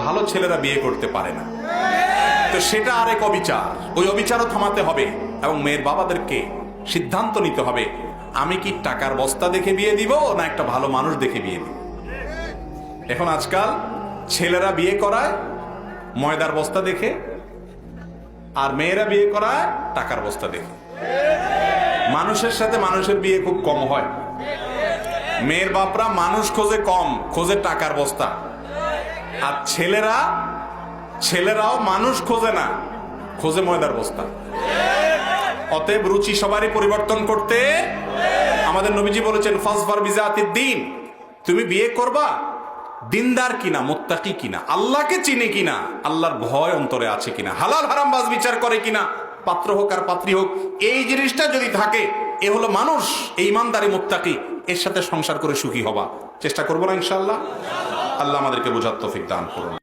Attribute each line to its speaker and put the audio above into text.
Speaker 1: ভালো ছেলেরা বিয়ে করতে পারে না, তো সেটা আরেক অবিচার। ওই অবিচারও থামাতে হবে এবং মেয়ের বাবাদেরকে সিদ্ধান্ত নিতে হবে, আমি কি টাকার বস্তা দেখে বিয়ে দিব না একটা ভালো মানুষ দেখে বিয়ে দিব। এখন আজকাল ছেলেরা বিয়ে করায় ময়দার বস্তা দেখে, আর মেয়েরা বিয়ে করায় টাকার বস্তা দেখে। মানুষের সাথে মানুষের বিয়ে খুব কম হয়। মেয়ের বাপরা মানুষ খোঁজে কম, খোঁজে টাকার বস্তা। আর ছেলেরাও মানুষ খোঁজে না, খোঁজে ময়দার বস্তা। অতএব রুচি সবারই পরিবর্তন করতে। আমাদের নবীজি বলেছেন ফাসফার বিজাতিদ দ্বীন, তুমি বিয়ে করবা দিনদার কিনা, মুত্তাকি কিনা, আল্লাহকে চিনে কিনা, আল্লাহর ভয় অন্তরে আছে কিনা, হালাল হারাম বাজ বিচার করে কিনা, পাত্র হোক আর পাত্রী হোক, এই জিনিসটা যদি থাকে, এ হলো মানুষ, এই ইমানদারি মুত্তাকি, এর সাথে সংসার করে সুখী হবা। চেষ্টা করবো না ইনশাআল্লাহ? আল্লাহ আমাদেরকে বোঝার তৌফিক দান করুন।